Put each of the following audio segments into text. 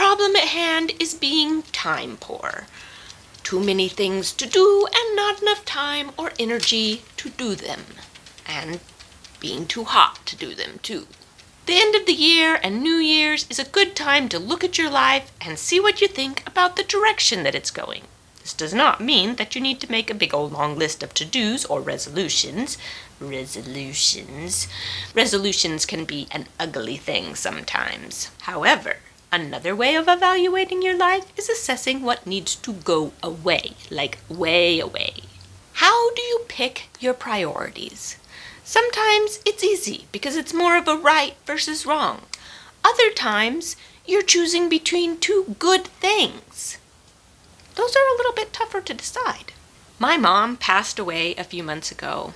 problem at hand is being time poor. Too many things to do and not enough time or energy to do them. And being too hot to do them too. The end of the year and New Year's is a good time to look at your life and see what you think about the direction that it's going. This does not mean that you need to make a big old long list of to-dos or resolutions. Resolutions can be an ugly thing sometimes. However, another way of evaluating your life is assessing what needs to go away, like way away. How do you pick your priorities? Sometimes it's easy because it's more of a right versus wrong. Other times, you're choosing between two good things. Those are a little bit tougher to decide. My mom passed away a few months ago.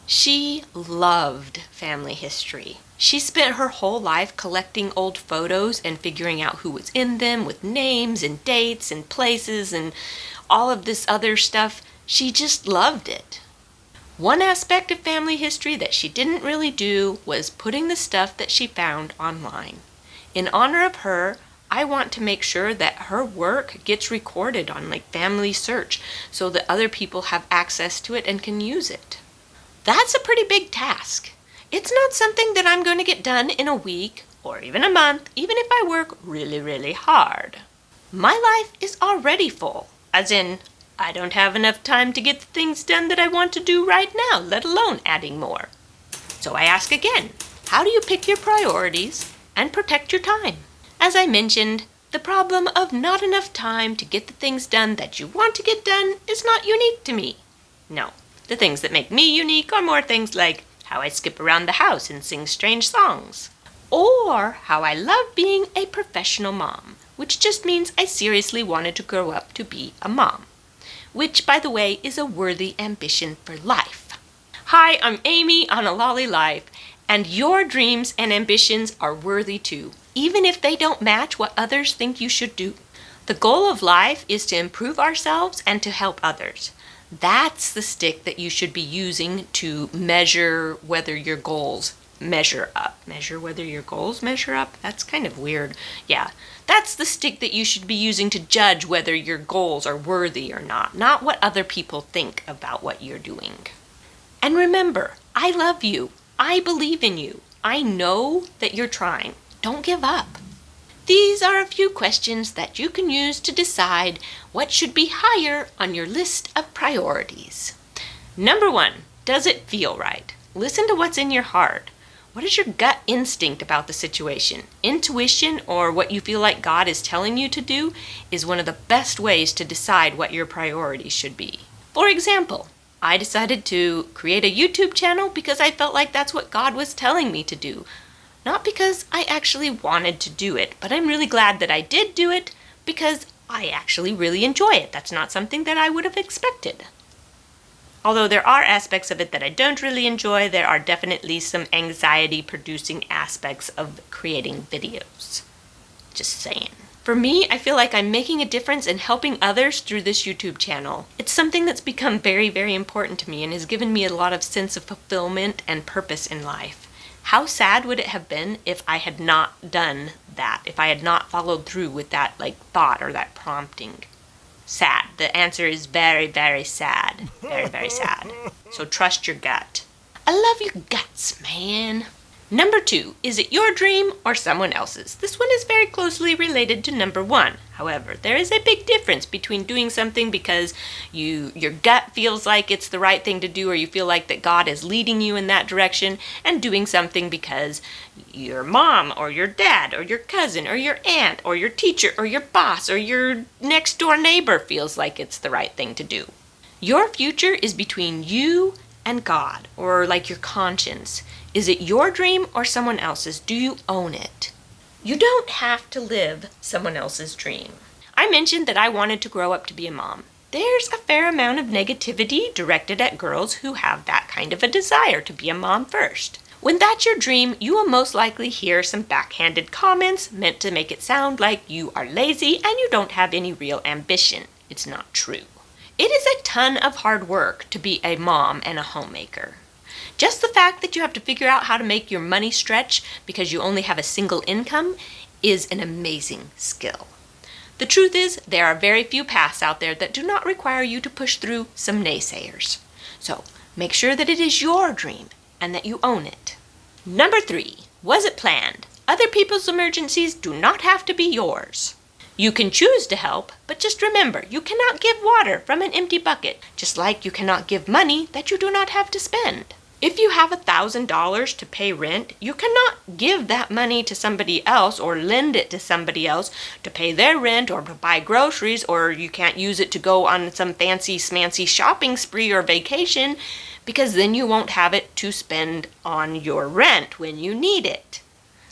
She loved family history. She spent her whole life collecting old photos and figuring out who was in them with names and dates and places and all of this other stuff. She just loved it. One aspect of family history that she didn't really do was putting the stuff that she found online. In honor of her, I want to make sure that her work gets recorded on Family Search so that other people have access to it and can use it. That's a pretty big task. It's not something that I'm going to get done in a week or even a month, even if I work really, really hard. My life is already full, as in, I don't have enough time to get the things done that I want to do right now, let alone adding more. So I ask again, how do you pick your priorities and protect your time? As I mentioned, the problem of not enough time to get the things done that you want to get done is not unique to me. No, the things that make me unique are more things like how I skip around the house and sing strange songs, or how I love being a professional mom, which just means I seriously wanted to grow up to be a mom. Which, by the way, is a worthy ambition for life. Hi, I'm Amy on A Lolly Life, and your dreams and ambitions are worthy too, even if they don't match what others think you should do. The goal of life is to improve ourselves and to help others. That's the stick that you should be using to measure whether your goals measure up. Measure whether your goals measure up? That's kind of weird. Yeah, that's the stick that you should be using to judge whether your goals are worthy or not what other people think about what you're doing. And remember, I love you. I believe in you. I know that you're trying. Don't give up. These are a few questions that you can use to decide what should be higher on your list of priorities. Number 1, does it feel right? Listen to what's in your heart. What is your gut instinct about the situation? Intuition, or what you feel like God is telling you to do, is one of the best ways to decide what your priorities should be. For example, I decided to create a YouTube channel because I felt like that's what God was telling me to do. Not because I actually wanted to do it, but I'm really glad that I did do it because I actually really enjoy it. That's not something that I would have expected. Although there are aspects of it that I don't really enjoy, there are definitely some anxiety-producing aspects of creating videos. Just saying. For me, I feel like I'm making a difference in helping others through this YouTube channel. It's something that's become very, very important to me and has given me a lot of sense of fulfillment and purpose in life. How sad would it have been if I had not done that, if I had not followed through with that thought or that prompting? Sad. The answer is very, very sad. Very, very sad. So trust your gut. I love your guts, man. Number 2, is it your dream or someone else's? This one is very closely related to number 1. However, there is a big difference between doing something because your gut feels like it's the right thing to do, or you feel like that God is leading you in that direction, and doing something because your mom or your dad or your cousin or your aunt or your teacher or your boss or your next door neighbor feels like it's the right thing to do. Your future is between you and God, or your conscience. Is it your dream or someone else's? Do you own it? You don't have to live someone else's dream. I mentioned that I wanted to grow up to be a mom. There's a fair amount of negativity directed at girls who have that kind of a desire to be a mom first. When that's your dream, you will most likely hear some backhanded comments meant to make it sound like you are lazy and you don't have any real ambition. It's not true. It is a ton of hard work to be a mom and a homemaker. Just the fact that you have to figure out how to make your money stretch because you only have a single income is an amazing skill. The truth is, there are very few paths out there that do not require you to push through some naysayers. So, make sure that it is your dream and that you own it. Number 3, was it planned? Other people's emergencies do not have to be yours. You can choose to help, but just remember, you cannot give water from an empty bucket, just like you cannot give money that you do not have to spend. If you have $1,000 to pay rent, you cannot give that money to somebody else or lend it to somebody else to pay their rent or to buy groceries, or you can't use it to go on some fancy smancy shopping spree or vacation, because then you won't have it to spend on your rent when you need it.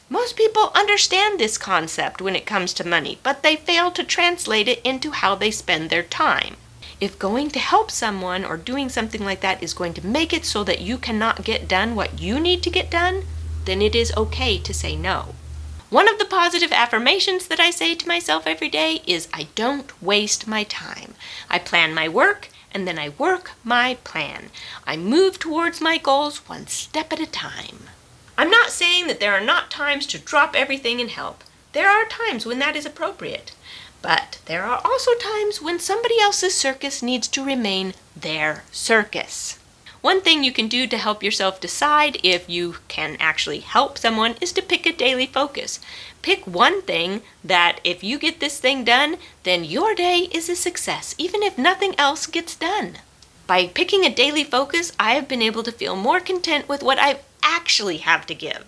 Most people understand this concept when it comes to money, but they fail to translate it into how they spend their time. If going to help someone or doing something like that is going to make it so that you cannot get done what you need to get done, then it is okay to say no. One of the positive affirmations that I say to myself every day is, I don't waste my time. I plan my work, and then I work my plan. I move towards my goals one step at a time. I'm not saying that there are not times to drop everything and help. There are times when that is appropriate. But there are also times when somebody else's circus needs to remain their circus. One thing you can do to help yourself decide if you can actually help someone is to pick a daily focus. Pick one thing that if you get this thing done, then your day is a success, even if nothing else gets done. By picking a daily focus, I have been able to feel more content with what I actually have to give,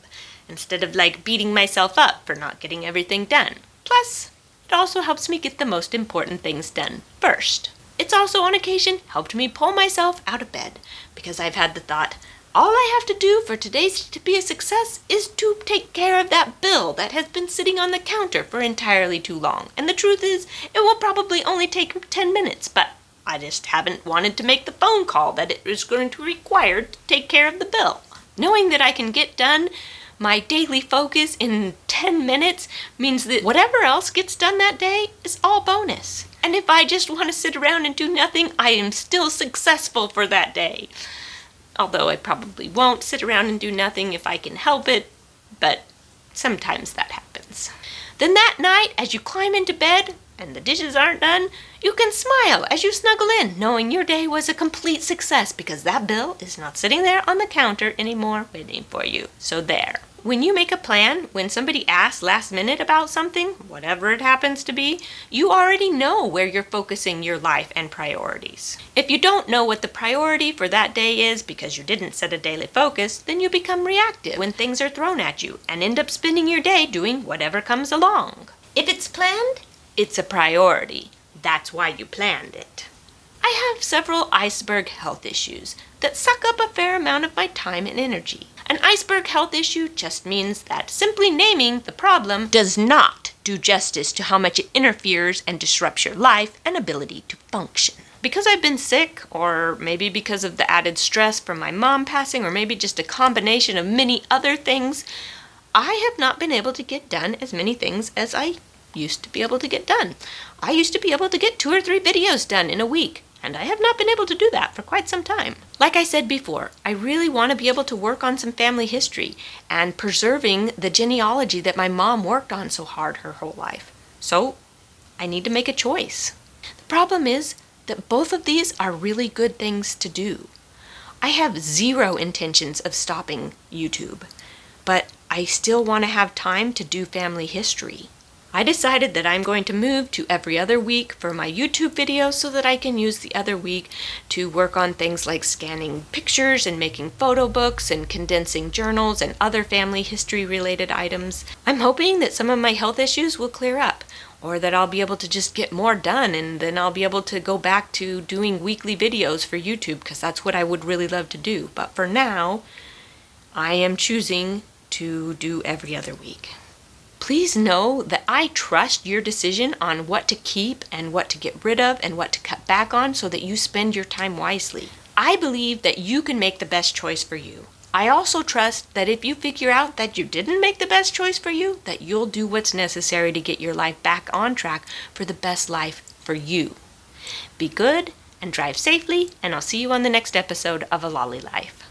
instead of beating myself up for not getting everything done. Plus, it also helps me get the most important things done first. It's also on occasion helped me pull myself out of bed, because I've had the thought, all I have to do for today's to be a success is to take care of that bill that has been sitting on the counter for entirely too long. And the truth is, it will probably only take 10 minutes, but I just haven't wanted to make the phone call that it is going to require to take care of the bill. Knowing that I can get done my daily focus in 10 minutes means that whatever else gets done that day is all bonus. And if I just want to sit around and do nothing, I am still successful for that day. Although I probably won't sit around and do nothing if I can help it, but sometimes that happens. Then that night, as you climb into bed and the dishes aren't done, you can smile as you snuggle in, knowing your day was a complete success because that bill is not sitting there on the counter anymore waiting for you. So there. When you make a plan, when somebody asks last minute about something, whatever it happens to be, you already know where you're focusing your life and priorities. If you don't know what the priority for that day is because you didn't set a daily focus, then you become reactive when things are thrown at you and end up spending your day doing whatever comes along. If it's planned, it's a priority. That's why you planned it. I have several iceberg health issues that suck up a fair amount of my time and energy. An iceberg health issue just means that simply naming the problem does not do justice to how much it interferes and disrupts your life and ability to function. Because I've been sick, or maybe because of the added stress from my mom passing, or maybe just a combination of many other things, I have not been able to get done as many things as I used to be able to get done. I used to be able to get 2 or 3 videos done in a week, and I have not been able to do that for quite some time. Like I said before, I really want to be able to work on some family history and preserving the genealogy that my mom worked on so hard her whole life. So, I need to make a choice. The problem is that both of these are really good things to do. I have 0 intentions of stopping YouTube, but I still want to have time to do family history. I decided that I'm going to move to every other week for my YouTube videos so that I can use the other week to work on things like scanning pictures and making photo books and condensing journals and other family history related items. I'm hoping that some of my health issues will clear up, or that I'll be able to just get more done, and then I'll be able to go back to doing weekly videos for YouTube, because that's what I would really love to do. But for now, I am choosing to do every other week. Please know that I trust your decision on what to keep and what to get rid of and what to cut back on so that you spend your time wisely. I believe that you can make the best choice for you. I also trust that if you figure out that you didn't make the best choice for you, that you'll do what's necessary to get your life back on track for the best life for you. Be good and drive safely, and I'll see you on the next episode of A Lolly Life.